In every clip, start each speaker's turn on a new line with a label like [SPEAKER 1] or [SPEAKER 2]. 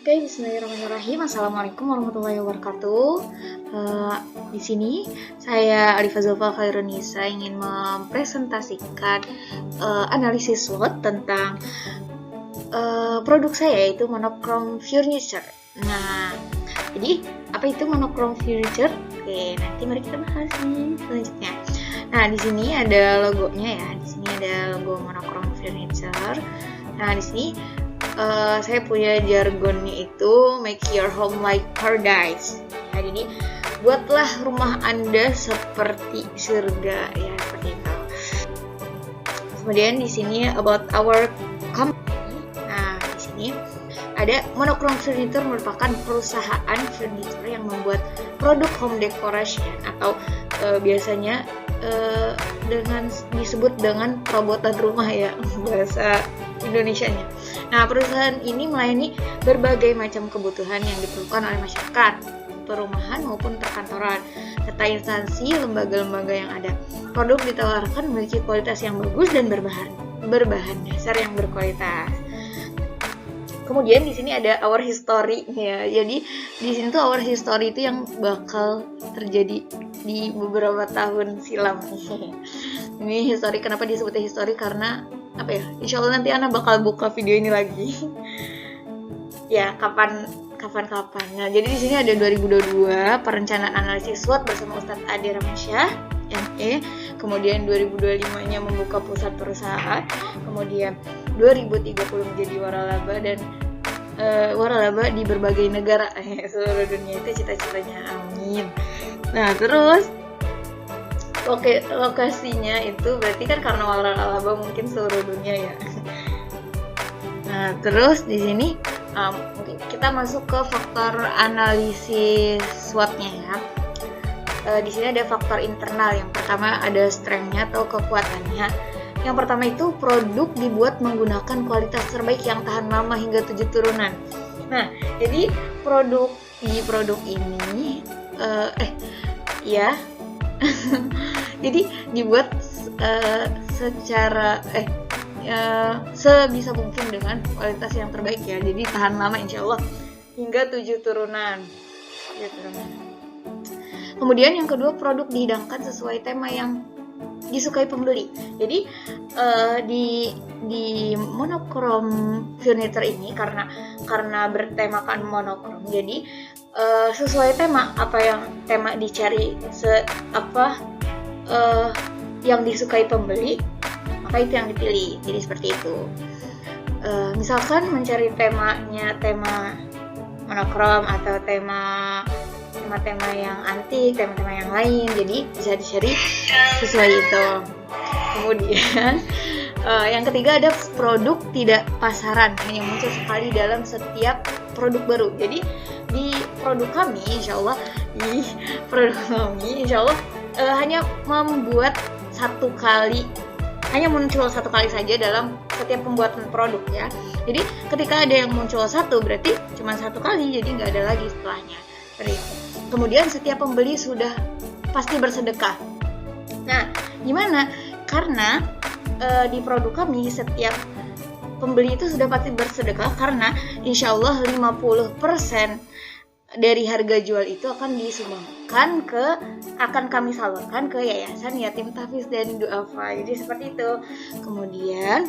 [SPEAKER 1] Oke, Bismillahirrahmanirrahim. Assalamualaikum warahmatullahi wabarakatuh. Di sini saya Alifa Zulfa Khairunisa ingin mempresentasikan analisis SWOT tentang produk saya, yaitu monochrome furniture. Nah, jadi apa itu monochrome furniture? Oke, nanti mari kita bahas nih selanjutnya. Nah, di sini ada logonya ya. Di sini ada logo monochrome furniture. Nah, di sini saya punya jargonnya itu make your home like paradise. Ya, jadi buatlah rumah Anda seperti surga ya, seperti itu. Kemudian di sini about our company. Nah, di sini ada monochrome furniture merupakan perusahaan furniture yang membuat produk home decoration atau biasanya disebut dengan perabotan rumah ya, bahasa Indonesianya. Nah, perusahaan ini melayani berbagai macam kebutuhan yang diperlukan oleh masyarakat, perumahan maupun perkantoran, serta instansi lembaga-lembaga yang ada. Produk ditawarkan memiliki kualitas yang bagus dan berbahan dasar yang berkualitas. Kemudian di sini ada our history ya. Jadi di sini tuh our history itu yang bakal terjadi di beberapa tahun silam. Ini history, kenapa disebutnya history? Karena apa ya? Insya Allah nanti Ana bakal buka video ini lagi. Ya, kapan. Nah, jadi di sini ada 2022 perencanaan analisis SWOT bersama Ustadz Ade Ramansyah, ME. Kemudian 2025-nya membuka pusat perusahaan. Kemudian 2030 menjadi waralaba dan waralaba di berbagai negara seluruh dunia. Itu cita-citanya, amin. Nah, terus lokasinya itu berarti kan karena waralaba mungkin seluruh dunia ya. Nah, terus di sini kita masuk ke faktor analisis SWOT-nya ya. Di sini ada faktor internal. Yang pertama ada strength-nya atau kekuatannya. Yang pertama itu produk dibuat menggunakan kualitas terbaik yang tahan lama hingga 7 turunan. Nah, jadi produk ini jadi dibuat secara sebisa mungkin dengan kualitas yang terbaik ya. Jadi tahan lama insya Allah hingga 7 turunan. Kemudian yang kedua, produk dihidangkan sesuai tema yang disukai pembeli. Jadi di monochrome furniture ini karena bertemakan monochrome, jadi sesuai tema apa yang tema dicari yang disukai pembeli, maka itu yang dipilih. Jadi seperti itu. Misalkan mencari tema monochrome atau tema yang antik, tema-tema yang lain, jadi bisa dicari sesuai itu. Kemudian yang ketiga ada produk tidak pasaran, hanya muncul sekali dalam setiap produk baru. Jadi di produk kami insya Allah hanya muncul satu kali saja dalam setiap pembuatan produk ya. Jadi ketika ada yang muncul satu berarti cuma satu kali, jadi nggak ada lagi setelahnya. Seperti itu. Kemudian setiap pembeli sudah pasti bersedekah. Nah, gimana? Karena di produk kami setiap pembeli itu sudah pasti bersedekah, karena insya Allah 50% dari harga jual itu akan disumbangkan akan kami salurkan ke Yayasan Yatim Tahfiz dan Duafa. Jadi seperti itu. Kemudian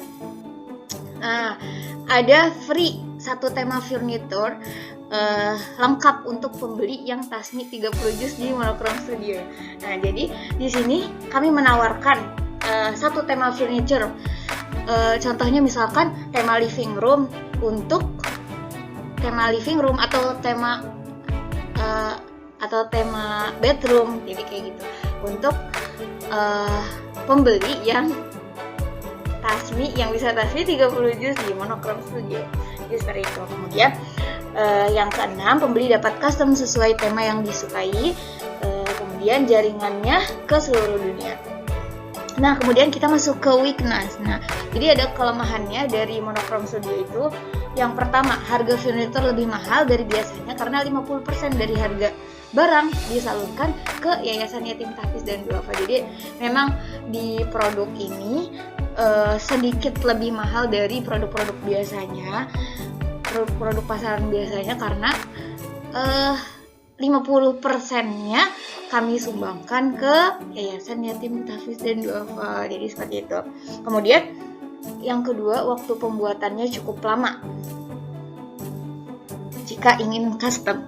[SPEAKER 1] ada free satu tema furniture lengkap untuk pembeli yang tasmi 30 juz di Monochrome Studio. Nah, jadi di sini kami menawarkan satu tema furniture. Contohnya misalkan tema living room atau tema bedroom, jadi kayak gitu untuk pembeli yang bisa tasmi 30 juz di Monochrome Studio. Jadi seperti itu. Kemudian yang keenam, pembeli dapat custom sesuai tema yang disukai, kemudian jaringannya ke seluruh dunia. Nah, kemudian kita masuk ke weakness. Nah, jadi ada kelemahannya dari Monochrome Studio itu. Yang pertama, harga furniture lebih mahal dari biasanya karena 50% dari harga barang disalurkan ke Yayasan Yatim Tahfiz dan Duafa. Jadi memang di produk ini sedikit lebih mahal dari produk-produk biasanya. produk pasaran biasanya karena 50%-nya kami sumbangkan ke Yayasan Yatim Tahfiz dan Duafa. Jadi seperti itu. Kemudian yang kedua, waktu pembuatannya cukup lama jika ingin custom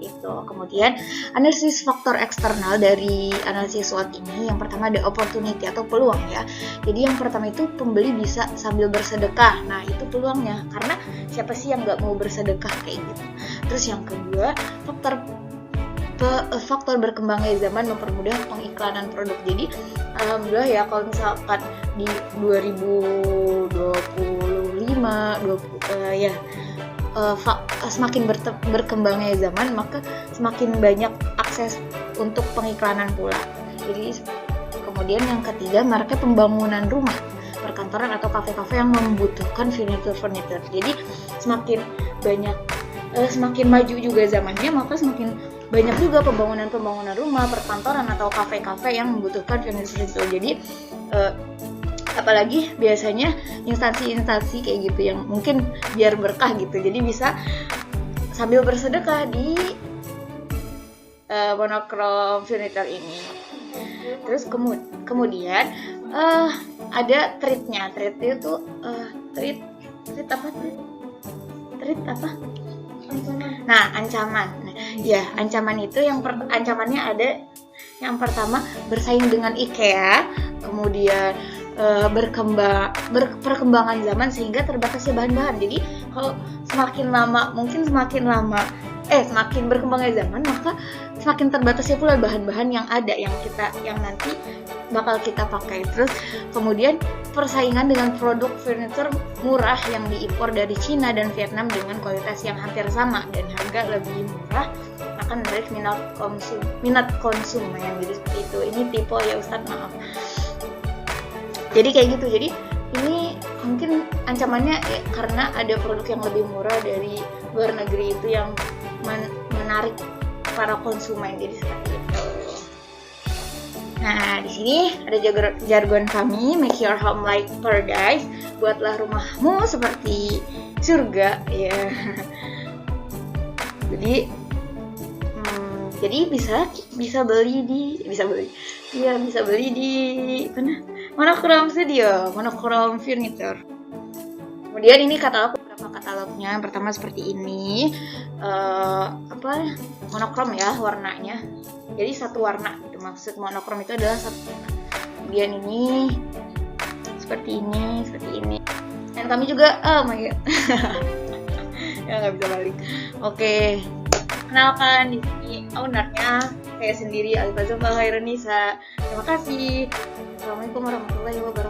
[SPEAKER 1] itu. Kemudian analisis faktor eksternal dari analisis SWOT ini, yang pertama ada opportunity atau peluang ya. Jadi yang pertama itu pembeli bisa sambil bersedekah. Nah itu peluangnya, karena siapa sih yang nggak mau bersedekah kayak gitu. Terus yang kedua, faktor berkembangnya zaman mempermudah pengiklanan produk. Jadi alhamdulillah ya, kalau misalkan di 2025 semakin berkembangnya zaman, maka semakin banyak akses untuk pengiklanan pula. Jadi kemudian yang ketiga, maraknya pembangunan rumah, perkantoran atau kafe-kafe yang membutuhkan furniture. Jadi semakin maju juga zamannya, maka semakin banyak juga pembangunan rumah, perkantoran atau kafe-kafe yang membutuhkan furniture. Jadi apalagi biasanya instansi-instansi kayak gitu yang mungkin biar berkah gitu, jadi bisa sambil bersedekah di monokrom furniture ini. Terus kemudian ada treatnya. Treat itu treat apa? Nah, ancaman. Ya, ancaman itu ancamannya ada. Yang pertama, bersaing dengan IKEA, kemudian perkembangan zaman sehingga terbatasnya bahan-bahan. Jadi kalau semakin berkembangnya zaman, maka semakin terbatasnya pula bahan-bahan yang ada, yang nanti bakal kita pakai. Terus kemudian persaingan dengan produk furniture murah yang diimpor dari Cina dan Vietnam dengan kualitas yang hampir sama dan harga lebih murah akan menarik minat konsumen. Jadi seperti itu. Ini tipe ya Ustadz, maaf. Jadi kayak gitu. Jadi ini mungkin ancamannya ya, karena ada produk yang lebih murah dari luar negeri itu yang menarik para konsumen. Jadi seperti itu. Nah, di sini ada jargon kami, make your home like paradise. Buatlah rumahmu seperti surga, ya. Jadi bisa beli di mana? Monokrom Studio, Monokrom Furniture. Kemudian ini beberapa katalognya. Yang pertama seperti ini, monokrom ya warnanya. Jadi satu warna. Maksud monokrom itu adalah satu warna. Kemudian ini seperti ini. Dan kami juga, oh my god, ya nggak bisa balik. Oke. Kenalkan, di sini ownernya saya sendiri, Alifah Zulfa Khairunisa. Terima kasih. Assalamualaikum warahmatullahi wabarakatuh.